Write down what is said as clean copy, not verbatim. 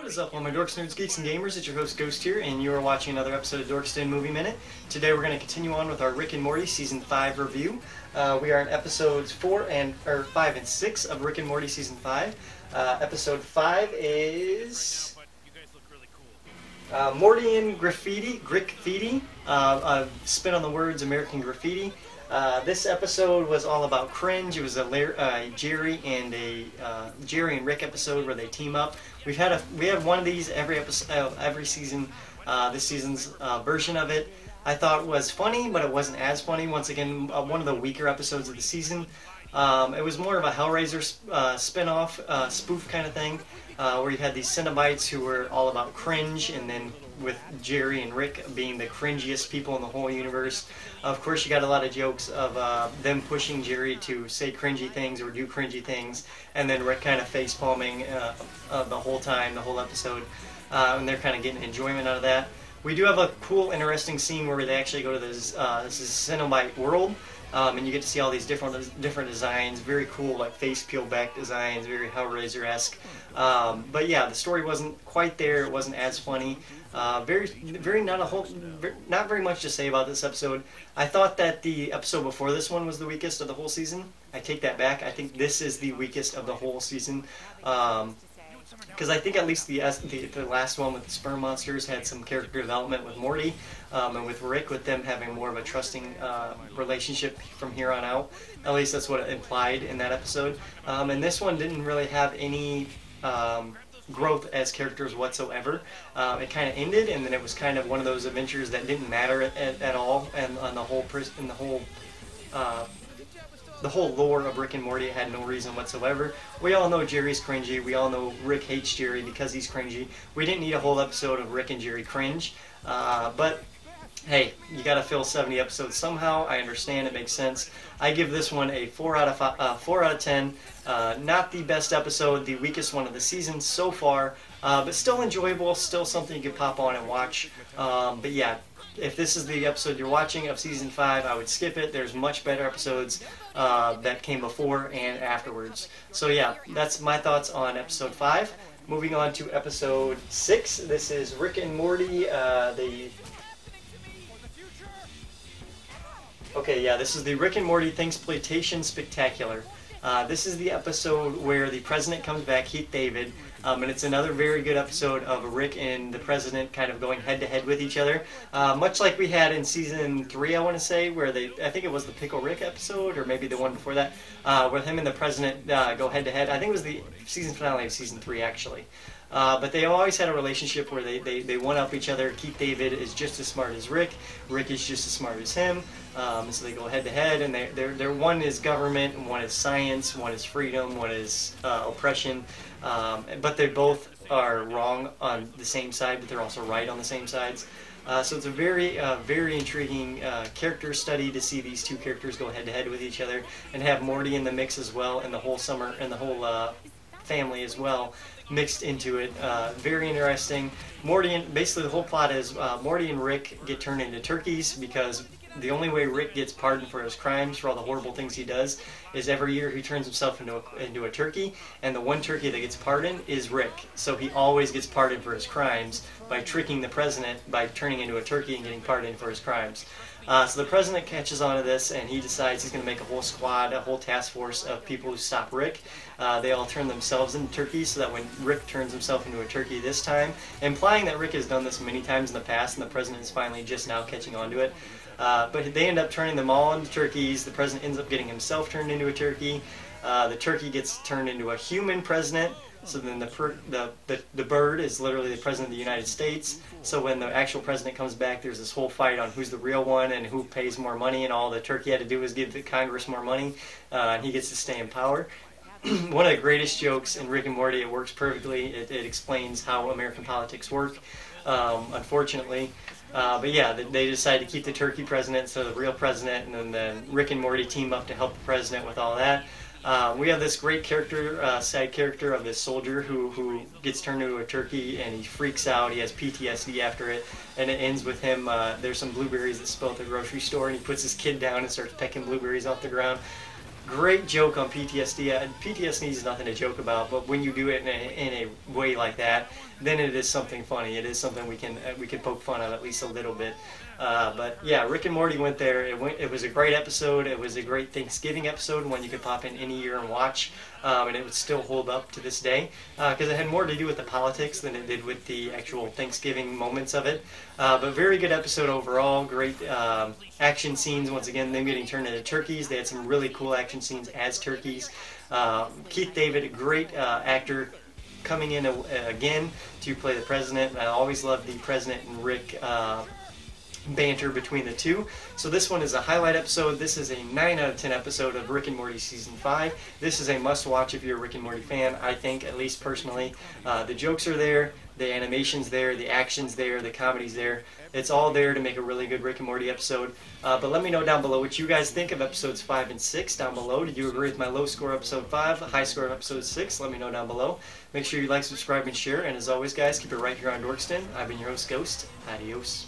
is up, all my dorks, nerds, geeks, and gamers? It's your host Ghost here, and you are watching another episode of Dorks Movie Minute. Today we're going to continue on with our Rick and Morty Season 5 review. We are in episodes 5 and 6 of Rick and Morty Season 5. Episode 5 is Morty Graffiti, a spin on the words American Graffiti. This episode was all about cringe. It was a Jerry and Rick episode where they team up. We have one of these every episode, every season. This season's version of it I thought was funny, but it wasn't as funny. Once again, one of the weaker episodes of the season. It was more of a Hellraiser spin-off, spoof kind of thing, where you had these Cenobites who were all about cringe, and then with Jerry and Rick being the cringiest people in the whole universe. Of course, you got a lot of jokes of them pushing Jerry to say cringy things or do cringy things, and then Rick kind of face-palming the whole time, the whole episode, and they're kind of getting enjoyment out of that. We do have a cool, interesting scene where they actually go to this Cenobite world, and you get to see all these different designs, very cool, like face peel back designs, very Hellraiser-esque. But yeah, the story wasn't quite there. It wasn't as funny. Not very much to say about this episode. I thought that the episode before this one was the weakest of the whole season. I take that back. I think this is the weakest of the whole season. Because I think at least the last one with the sperm monsters had some character development with Morty, and with Rick, with them having more of a trusting relationship from here on out. At least that's what it implied in that episode. And this one didn't really have any growth as characters whatsoever. It kind of ended, and then it was kind of one of those adventures that didn't matter at all, and on the whole lore of Rick and Morty had no reason whatsoever. We all know Jerry's cringy. We all know Rick hates Jerry because he's cringy. We didn't need a whole episode of Rick and Jerry cringe, but hey, you gotta fill 70 episodes somehow. I understand, it makes sense. I give this one a 4 out of 10. Not the best episode, the weakest one of the season so far, but still enjoyable, still something you could pop on and watch. But yeah, if this is the episode you're watching of Season 5, I would skip it. There's much better episodes that came before and afterwards. So yeah, that's my thoughts on Episode 5. Moving on to Episode 6. This is Rick and Morty, Okay, yeah, this is the Rick and Morty Thanksploitation Spectacular. This is the episode where the president comes back, Keith David, and it's another very good episode of Rick and the president kind of going head-to-head with each other. Much like we had in Season 3, I want to say, where I think it was the Pickle Rick episode, or maybe the one before that, where him and the president go head-to-head. I think it was the season finale of Season 3, actually. But they always had a relationship where they one-up each other. Keith David is just as smart as Rick. Rick is just as smart as him. So they go head-to-head, and they're one is government, and one is science, one is freedom, one is oppression. But they both are wrong on the same side, but they're also right on the same sides. So it's a very intriguing character study to see these two characters go head-to-head with each other, and have Morty in the mix as well, and the whole family as well mixed into it. Very interesting. Basically the whole plot is Morty and Rick get turned into turkeys, because the only way Rick gets pardoned for his crimes, for all the horrible things he does, is every year he turns himself into a turkey, and the one turkey that gets pardoned is Rick. So he always gets pardoned for his crimes by tricking the president by turning into a turkey and getting pardoned for his crimes. So the president catches on to this, and he decides he's going to make a whole squad, a whole task force of people who stop Rick. They all turn themselves into turkeys, so that when Rick turns himself into a turkey this time, implying that Rick has done this many times in the past, and the president is finally just now catching on to it. But they end up turning them all into turkeys. The president ends up getting himself turned into a turkey. The turkey gets turned into a human president. So then the bird is literally the president of the United States. So when the actual president comes back, there's this whole fight on who's the real one and who pays more money, and all the turkey had to do was give the Congress more money, and he gets to stay in power. One of the greatest jokes in Rick and Morty. It works perfectly. It explains how American politics work, unfortunately. But yeah, they decide to keep the turkey president instead of the real president, and then Rick and Morty team up to help the president with all that. We have this great character, side character of this soldier who gets turned into a turkey, and he freaks out. He has PTSD after it, and it ends with him, there's some blueberries that spill at the grocery store, and he puts his kid down and starts pecking blueberries off the ground. Great joke on PTSD. PTSD is nothing to joke about, but when you do it in a way like that, then it is something funny. It is something we can poke fun of at least a little bit. But yeah, Rick and Morty went there. It was a great episode. It was a great Thanksgiving episode, one you could pop in any year and watch, and it would still hold up to this day because it had more to do with the politics than it did with the actual Thanksgiving moments of it. But very good episode overall. Great action scenes. Once again, them getting turned into turkeys. They had some really cool action scenes as turkeys. Keith David, a great actor, coming in again to play the president. I always loved the president and Rick banter between the two. So this one is a highlight episode. This is a 9 out of 10 episode of Rick and Morty Season 5. This is a must-watch if you're a Rick and Morty fan, I think, at least personally. The jokes are there, the animation's there, the action's there, the comedy's there. It's all there to make a really good Rick and Morty episode. But let me know down below what you guys think of episodes 5 and 6 down below. Did you agree with my low score episode 5, high score of episode 6? Let me know down below. Make sure you like, subscribe, and share. And as always, guys, keep it right here on Dorkston. I've been your host, Ghost. Adios.